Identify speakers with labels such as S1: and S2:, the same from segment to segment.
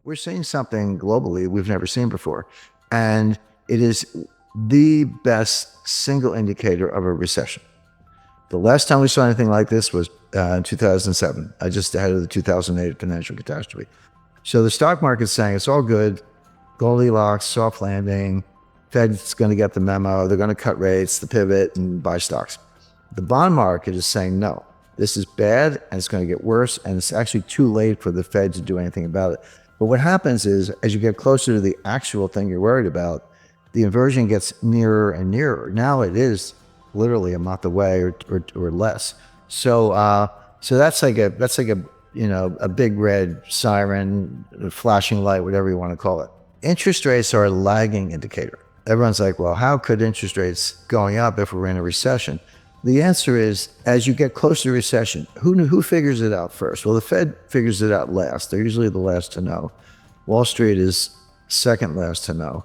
S1: we're seeing something globally we've never seen before. And it is the best single indicator of a recession. The last time we saw anything like this was in 2007, just ahead of the 2008 financial catastrophe. So the stock market's saying it's all good, Goldilocks, soft landing, Fed's going to get the memo, they're going to cut rates, the pivot, and buy stocks. The bond market is saying no, this is bad and it's going to get worse, and it's actually too late for the Fed to do anything about it. But what happens is, as you get closer to the actual thing you're worried about, the inversion gets nearer and nearer. Now it is literally a month away or less. So that's like a a big red siren, flashing light, whatever you want to call it. Interest rates are a lagging indicator. Everyone's like, well, how could interest rates going up if we're in a recession? The answer is, as you get closer to recession, who figures it out first? Well, the Fed figures it out last. They're usually the last to know. Wall Street is second last to know.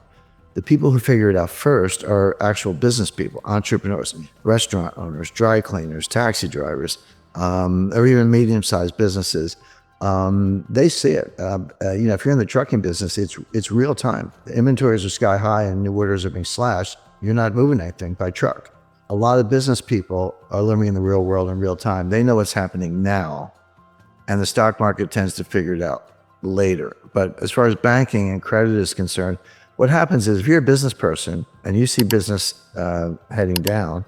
S1: The people who figure it out first are actual business people, entrepreneurs, restaurant owners, dry cleaners, taxi drivers, or even medium-sized businesses. They see it. If you're in the trucking business, it's real time. The inventories are sky high and new orders are being slashed. You're not moving anything by truck. A lot of business people are living in the real world in real time. They know what's happening now, and the stock market tends to figure it out later. But as far as banking and credit is concerned, what happens is, if you're a business person and you see business heading down,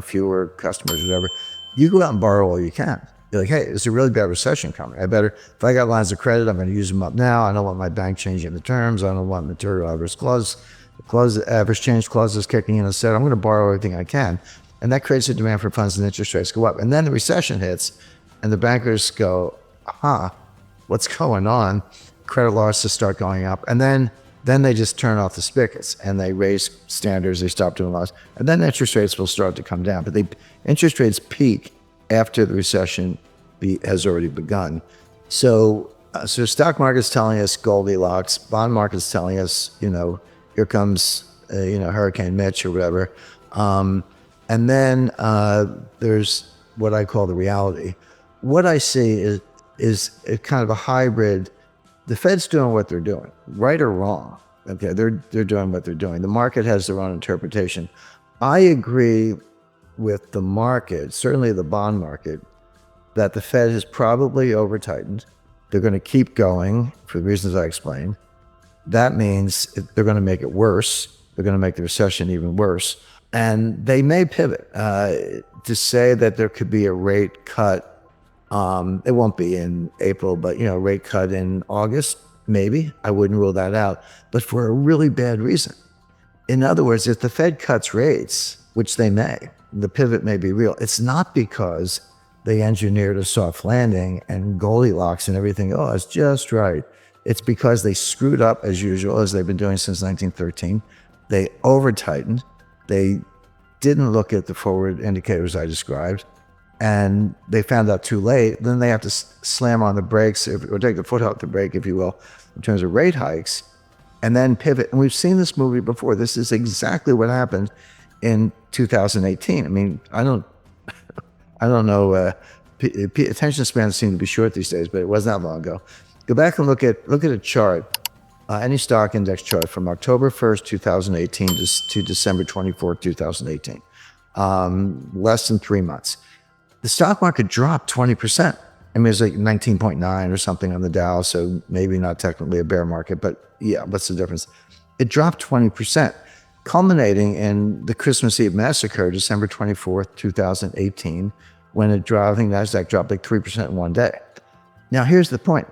S1: fewer customers, whatever, you go out and borrow all you can. You're like, hey, there's a really bad recession coming. If I got lines of credit, I'm going to use them up now. I don't want my bank changing the terms. I don't want material adverse average change clauses kicking in. Instead, I'm going to borrow everything I can. And that creates a demand for funds, and interest rates go up. And then the recession hits and the bankers go, what's going on? Credit losses start going up. And then they just turn off the spigots and they raise standards. They stop doing loss. And then interest rates will start to come down. But interest rates peak after the recession has already begun. So stock market's telling us Goldilocks, bond market's telling us, here comes, Hurricane Mitch or whatever. And then there's what I call the reality. What I see is a kind of a hybrid. The Fed's doing what they're doing, right or wrong. Okay, they're doing what they're doing. The market has their own interpretation. I agree with the market, certainly the bond market, that the Fed has probably over-tightened. They're going to keep going for the reasons I explained. That means they're going to make it worse. They're going to make the recession even worse. And they may pivot to say that there could be a rate cut. It won't be in April, but rate cut in August, maybe. I wouldn't rule that out, but for a really bad reason. In other words, if the Fed cuts rates, which they may, the pivot may be real. It's not because they engineered a soft landing and Goldilocks and everything. Oh, it's just right. It's because they screwed up as usual, as they've been doing since 1913. They over-tightened. They didn't look at the forward indicators I described, and they found out too late. Then they have to slam on the brakes, or take the foot off the brake, if you will, in terms of rate hikes, and then pivot. And we've seen this movie before. This is exactly what happened in 2018. I mean, I don't know. Attention spans seem to be short these days, but it wasn't that long ago. Go back and look at a chart, any stock index chart from October 1st, 2018 to December 24th, 2018. Less than 3 months. The stock market dropped 20%. I mean, it's like 19.9 or something on the Dow, so maybe not technically a bear market, but yeah, what's the difference? It dropped 20%, culminating in the Christmas Eve massacre, December 24th, 2018, when I think NASDAQ dropped like 3% in one day. Now, here's the point.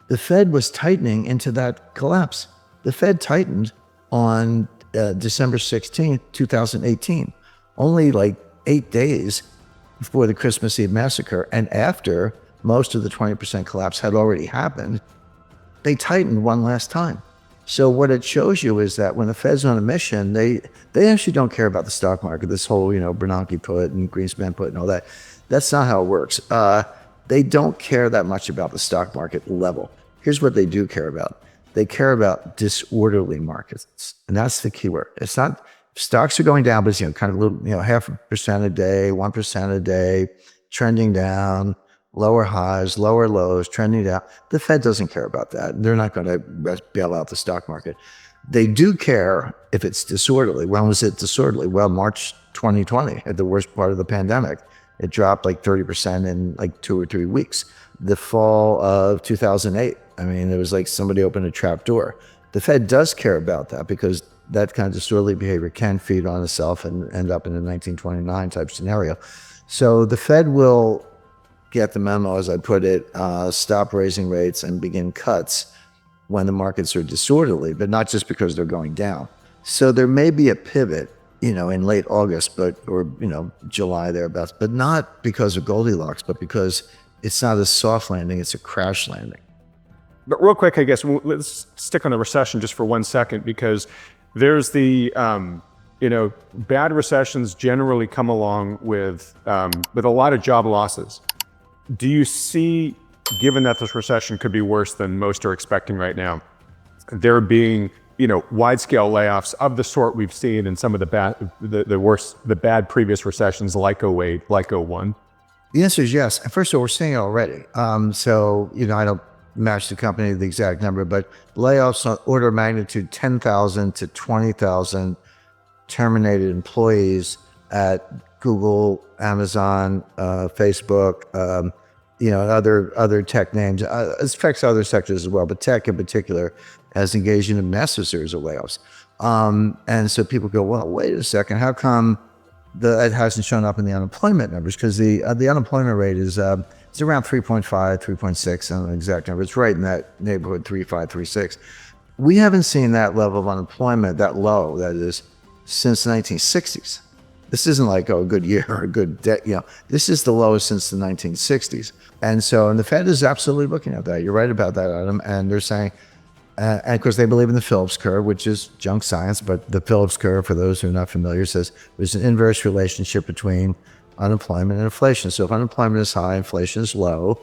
S1: The Fed was tightening into that collapse. The Fed tightened on December 16th, 2018, only like 8 days before the Christmas Eve massacre, and after most of the 20% collapse had already happened. They tightened one last time. So what it shows you is that when the Fed's on a mission, they actually don't care about the stock market, this whole, Bernanke put and Greenspan put and all that. That's not how it works. They don't care that much about the stock market level. Here's what they do care about. They care about disorderly markets. And that's the key word. It's not, stocks are going down, but it's, kind of a little, 0.5% a day, 1% a day, trending down, lower highs, lower lows, trending down. The Fed doesn't care about that. They're not going to bail out the stock market. They do care if it's disorderly. When was it disorderly? Well, March 2020, at the worst part of the pandemic. It dropped like 30% in like 2 or 3 weeks. The fall of 2008, I mean, it was like somebody opened a trap door. The Fed does care about that because that kind of disorderly behavior can feed on itself and end up in a 1929 type scenario. So the Fed will get the memo, as I put it, stop raising rates and begin cuts when the markets are disorderly, but not just because they're going down. So there may be a pivot, in late August, or July thereabouts, but not because of Goldilocks, but because it's not a soft landing, it's a crash landing.
S2: But real quick, I guess, let's stick on the recession just for 1 second, because there's the, bad recessions generally come along with a lot of job losses. Do you see, given that this recession could be worse than most are expecting right now, there being, wide-scale layoffs of the sort we've seen in some of the bad previous recessions, like 2008, like 2001?
S1: The answer is yes. First of all, we're seeing it already. I don't match the company the exact number, but layoffs on order of magnitude 10,000 to 20,000 terminated employees at Google, Amazon, Facebook, other tech names. It affects other sectors as well, but tech in particular has engaged in a massive series of layoffs. And so people go, well, wait a second, how come it hasn't shown up in the unemployment numbers? Because the unemployment rate is it's around 3.5, 3.6, I don't know the exact number. It's right in that neighborhood, 3.5, 3.6. We haven't seen that level of unemployment, that low, that is, since the 1960s. This isn't like, a good year or a good day. This is the lowest since the 1960s. And the Fed is absolutely looking at that. You're right about that, Adam. And they're saying, and of course, they believe in the Phillips Curve, which is junk science. But the Phillips Curve, for those who are not familiar, says there's an inverse relationship between unemployment and inflation. So if unemployment is high, inflation is low.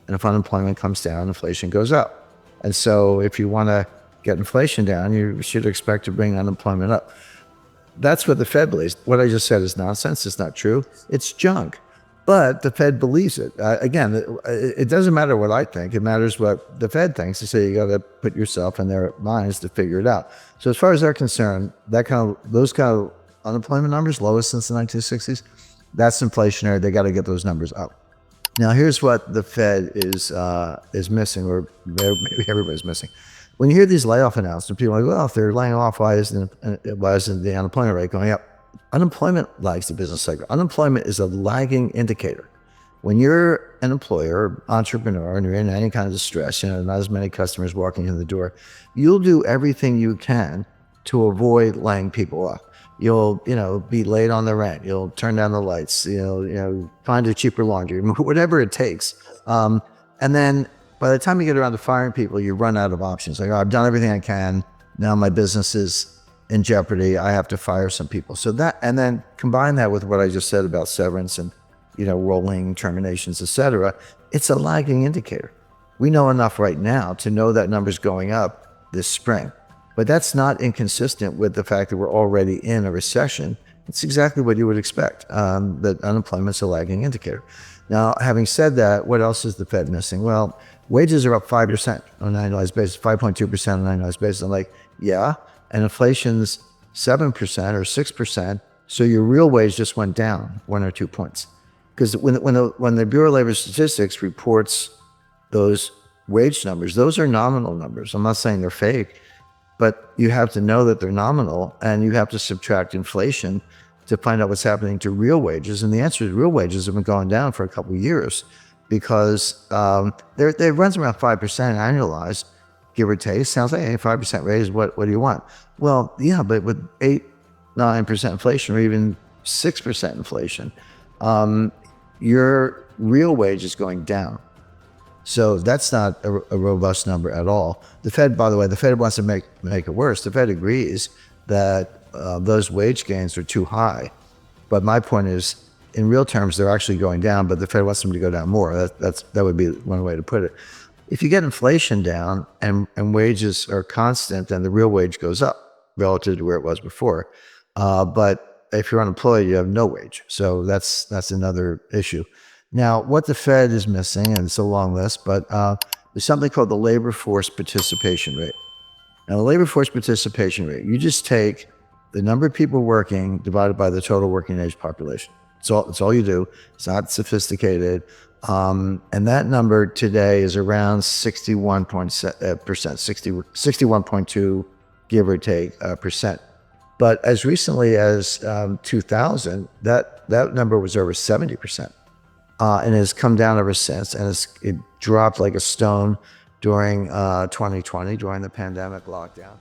S1: And if unemployment comes down, inflation goes up. And so if you want to get inflation down, you should expect to bring unemployment up. That's what the Fed believes. What I just said is nonsense. It's not true. It's junk. But the Fed believes it. Again, it doesn't matter what I think. It matters what the Fed thinks. They say you got to put yourself in their minds to figure it out. So as far as they're concerned, those kind of unemployment numbers, lowest since the 1960s, that's inflationary. They got to get those numbers up. Now, here's what the Fed is missing, or maybe everybody's missing. When you hear these layoff announcements, people are like, well, if they're laying off, why isn't the unemployment rate going up? Unemployment lags the business cycle. Unemployment is a lagging indicator. When you're an employer, entrepreneur, and you're in any kind of distress, not as many customers walking in the door, you'll do everything you can to avoid laying people off. You'll, be late on the rent. You'll turn down the lights. Find a cheaper laundry, whatever it takes. And then by the time you get around to firing people, you run out of options. Like, I've done everything I can. Now my business is in jeopardy. I have to fire some people. So that, and then combine that with what I just said about severance and, rolling terminations, et cetera. It's a lagging indicator. We know enough right now to know that number's going up this spring. But that's not inconsistent with the fact that we're already in a recession. It's exactly what you would expect, that unemployment's a lagging indicator. Now, having said that, what else is the Fed missing? Well, wages are up 5% on an annualized basis, 5.2% on an annualized basis. I'm like, yeah, and inflation's 7% or 6%, so your real wage just went down 1 or 2 points. Because when the Bureau of Labor Statistics reports those wage numbers, those are nominal numbers. I'm not saying they're fake, but you have to know that they're nominal, and you have to subtract inflation to find out what's happening to real wages. And the answer is real wages have been going down for a couple of years because they runs around 5% annualized, give or take. Sounds like, hey, 5% raise, what do you want? Well, yeah, but with 8-9% inflation, or even 6% inflation, your real wage is going down. So that's not a robust number at all. The Fed, by the way, the Fed wants to make it worse. The Fed agrees that those wage gains are too high. But my point is, in real terms, they're actually going down, but the Fed wants them to go down more. That would be one way to put it. If you get inflation down and wages are constant, then the real wage goes up relative to where it was before. But if you're unemployed, you have no wage. So that's another issue. Now, what the Fed is missing, and it's a long list, but there's something called the labor force participation rate. Now, the labor force participation rate, you just take the number of people working divided by the total working age population. It's all you do. It's not sophisticated. And that number today is around 61%, 61.2, give or take, percent. But as recently as 2000, that number was over 70%. And has come down ever since, and it dropped like a stone during 2020, during the pandemic lockdown.